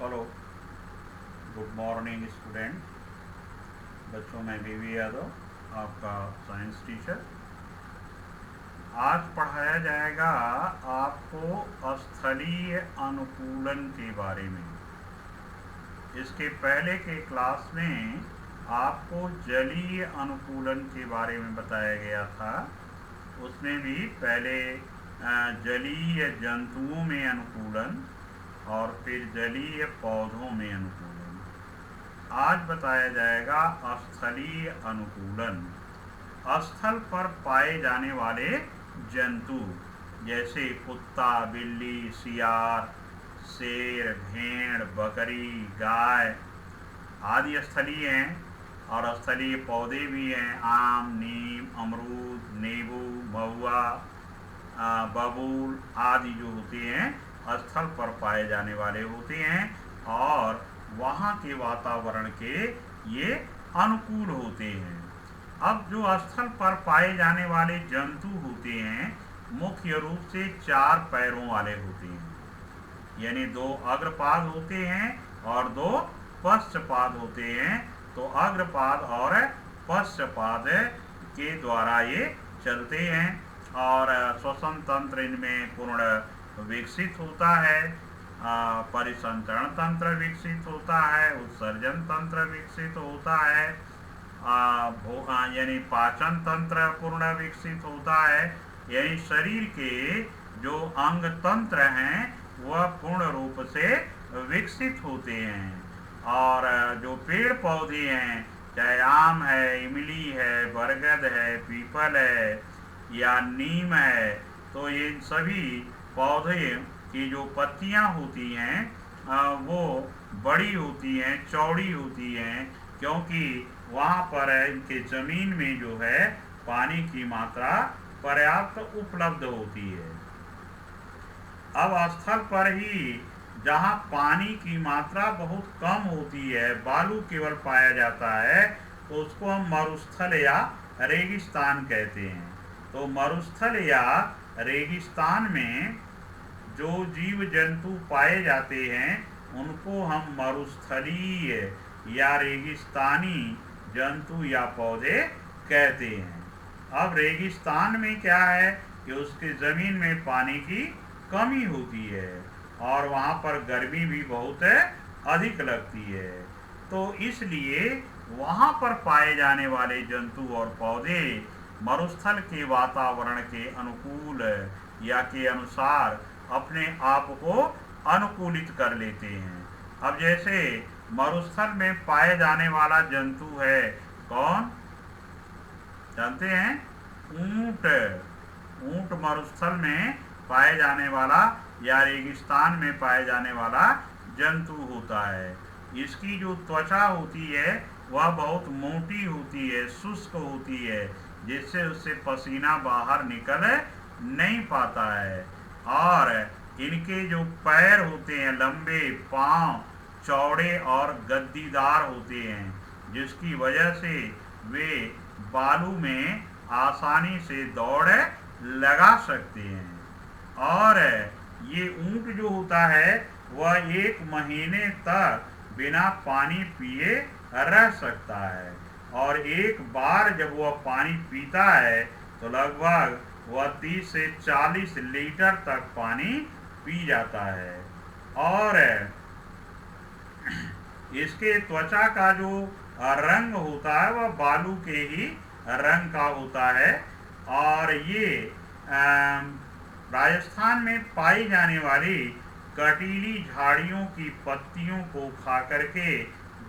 Hello, good morning student. बच्चों, मैं बीवी यादव, आपका साइंस टीचर। आज पढ़ाया जाएगा आपको स्थलीय अनुकूलन के बारे में। इसके पहले के क्लास में आपको जलीय अनुकूलन के बारे में बताया गया था। उसमें भी पहले जलीय जंतुओं में अनुकूलन और फिर जलीय पौधों में अनुकूलन। आज बताया जाएगा स्थलीय अनुकूलन। स्थल पर पाए जाने वाले जंतु जैसे कुत्ता, बिल्ली, सियार, शेर, भेड़, बकरी, गाय आदि स्थलीय हैं। और स्थलीय पौधे भी हैं, आम, नीम, अमरूद, नींबू, महुआ, बबूल आदि जो होते हैं स्थल पर पाए जाने वाले होते हैं और वहाँ के वातावरण के ये अनुकूल होते हैं। अब जो स्थल पर पाए जाने वाले जंतु होते हैं मुख्य रूप से 4 पैरों वाले होते हैं, यानी 2 अग्रपाद होते हैं और 2 पश्चपाद होते हैं। तो अग्रपाद और पश्चपाद के द्वारा ये चलते हैं और श्वसन तंत्र इनमें पूर्ण विकसित होता है, परिसंचरण तंत्र विकसित होता है, उत्सर्जन तंत्र विकसित होता है, यानी पाचन तंत्र पूर्ण विकसित होता है। यानी शरीर के जो अंग तंत्र हैं वह पूर्ण रूप से विकसित होते हैं। और जो पेड़ पौधे हैं, चाहे आम है, इमली है, बरगद है, पीपल है या नीम है, तो ये सभी पौधे की जो पत्तियां होती हैं वो बड़ी होती हैं, चौड़ी होती हैं, क्योंकि वहाँ पर इनके ज़मीन में जो है पानी की मात्रा पर्याप्त उपलब्ध होती है। अब स्थल पर ही जहाँ पानी की मात्रा बहुत कम होती है, बालू केवल पाया जाता है, तो उसको हम मरुस्थल या रेगिस्तान कहते हैं। तो मरुस्थल या रेगिस्तान में जो जीव जंतु पाए जाते हैं उनको हम मरुस्थलीय या रेगिस्तानी जंतु या पौधे कहते हैं। अब रेगिस्तान में क्या है कि उसके ज़मीन में पानी की कमी होती है और वहाँ पर गर्मी भी बहुत अधिक लगती है। तो इसलिए वहाँ पर पाए जाने वाले जंतु और पौधे मरुस्थल के वातावरण के अनुकूल या के अनुसार अपने आप को अनुकूलित कर लेते हैं। अब जैसे मरुस्थल में पाए जाने वाला जंतु है कौन, जानते हैं? ऊंट। ऊंट मरुस्थल में पाए जाने वाला या रेगिस्तान में पाए जाने वाला जंतु होता है। इसकी जो त्वचा होती है वह बहुत मोटी होती है, शुष्क होती है, जिससे उससे पसीना बाहर निकल नहीं पाता है। और इनके जो पैर होते हैं लंबे, पांव चौड़े और गद्दीदार होते हैं, जिसकी वजह से वे बालू में आसानी से दौड़ लगा सकते हैं। और ये ऊंट जो होता है वह 1 महीने तक बिना पानी पिए रह सकता है और एक बार जब वह पानी पीता है तो लगभग वह 30 से 40 लीटर तक पानी पी जाता है। और इसके त्वचा का जो रंग होता है वह बालू के ही रंग का होता है। और ये राजस्थान में पाई जाने वाली कटीली झाड़ियों की पत्तियों को खा करके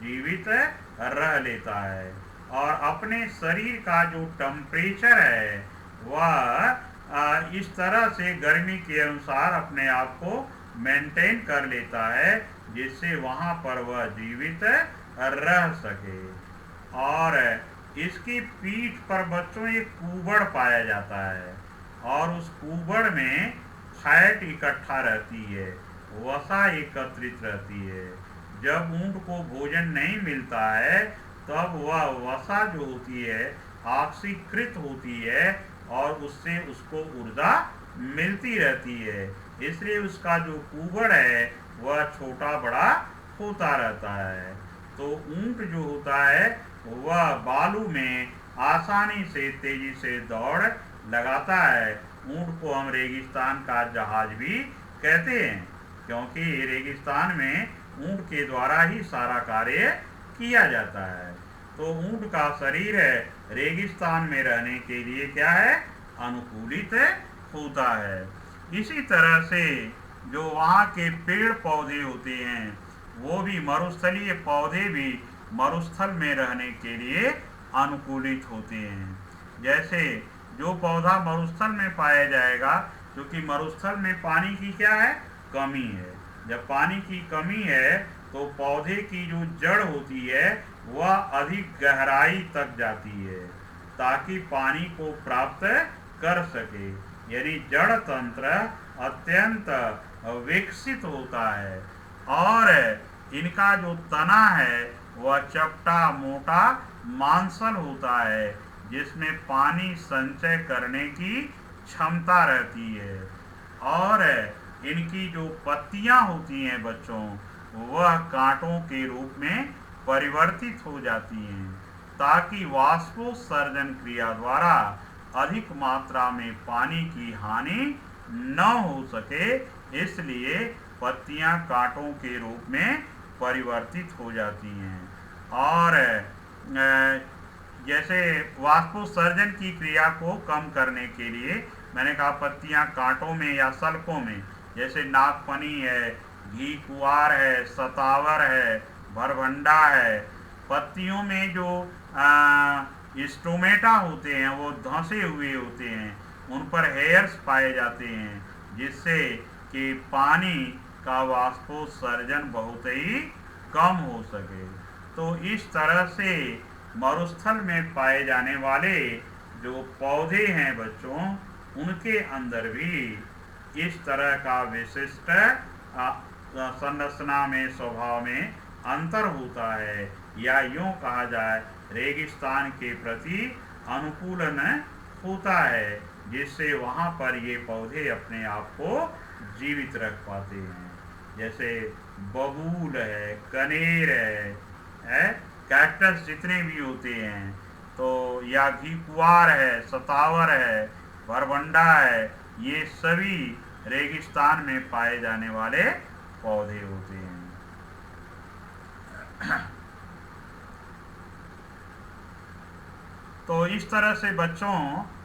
जीवित रह लेता है और अपने शरीर का जो टेम्परेचर है वह इस तरह से गर्मी के अनुसार अपने आप को मेंटेन कर लेता है, जिससे वहाँ पर वह जीवित रह सके। और इसकी पीठ पर बच्चों एक कुबड़ पाया जाता है और उस कुबड़ में फैट इकट्ठा रहती है, वसा एकत्रित रहती है। जब ऊंट को भोजन नहीं मिलता है तब वह वसा जो होती है ऑक्सीकृत होती है और उससे उसको ऊर्जा मिलती रहती है। इसलिए उसका जो कुबड़ है वह छोटा बड़ा होता रहता है। तो ऊंट जो होता है वह बालू में आसानी से तेजी से दौड़ लगाता है। ऊंट को हम रेगिस्तान का जहाज भी कहते हैं, क्योंकि रेगिस्तान में ऊंट के द्वारा ही सारा कार्य किया जाता है। तो ऊंट का शरीर रेगिस्तान में रहने के लिए क्या है, अनुकूलित होता है। इसी तरह से जो वहाँ के पेड़ पौधे होते हैं वो भी, मरुस्थलीय पौधे भी मरुस्थल में रहने के लिए अनुकूलित होते हैं। जैसे जो पौधा मरुस्थल में पाया जाएगा, क्योंकि मरुस्थल में पानी की क्या है, कमी है। जब पानी की कमी है तो पौधे की जो जड़ होती है वह अधिक गहराई तक जाती है ताकि पानी को प्राप्त कर सके। यानी जड़ तंत्र अत्यंत विकसित होता है और इनका जो तना है वह चपटा मोटा मांसल होता है, जिसमें पानी संचय करने की क्षमता रहती है। और इनकी जो पत्तियां होती हैं बच्चों, वह कांटों के रूप में परिवर्तित हो जाती हैं ताकि वाष्पोत्सर्जन क्रिया द्वारा अधिक मात्रा में पानी की हानि न हो सके, इसलिए पत्तियां कांटों के रूप में परिवर्तित हो जाती हैं। और जैसे वाष्पोत्सर्जन की क्रिया को कम करने के लिए मैंने कहा पत्तियां कांटों में या सल्कों में, जैसे नागफनी है, घी कुआर है, सतावर है, भरभंडा है। पत्तियों में जो स्टोमेटा होते हैं वो धंसे हुए होते हैं, उन पर हेयर्स पाए जाते हैं, जिससे कि पानी का वाष्पोत्सर्जन बहुत ही कम हो सके। तो इस तरह से मरुस्थल में पाए जाने वाले जो पौधे हैं बच्चों, उनके अंदर भी इस तरह का विशिष्ट संरचना में, स्वभाव में अंतर होता है, या यूं कहा जाए रेगिस्तान के प्रति अनुकूलन होता है, जिससे वहाँ पर ये पौधे अपने आप को जीवित रख पाते हैं। जैसे बबूल है, कनेर है, कैक्टस जितने भी होते हैं, तो या घी कुआर है, सतावर है, भरभंडा है, ये सभी रेगिस्तान में पाए जाने वाले पौधे होते हैं। तो इस तरह से बच्चों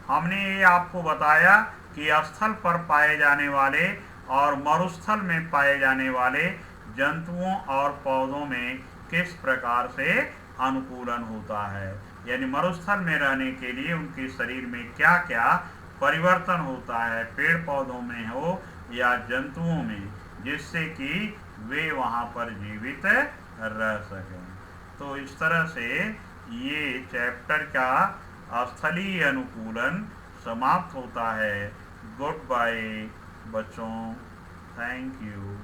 हमने ये आपको बताया कि स्थल पर पाए जाने वाले और मरुस्थल में पाए जाने वाले जंतुओं और पौधों में किस प्रकार से अनुकूलन होता है। यानी मरुस्थल में रहने के लिए उनके शरीर में क्या क्या परिवर्तन होता है, पेड़ पौधों में हो या जंतुओं में, जिससे कि वे वहाँ पर जीवित रह सकें। तो इस तरह से ये चैप्टर का स्थलीय अनुकूलन समाप्त होता है। गुड बाय बच्चों, थैंक यू।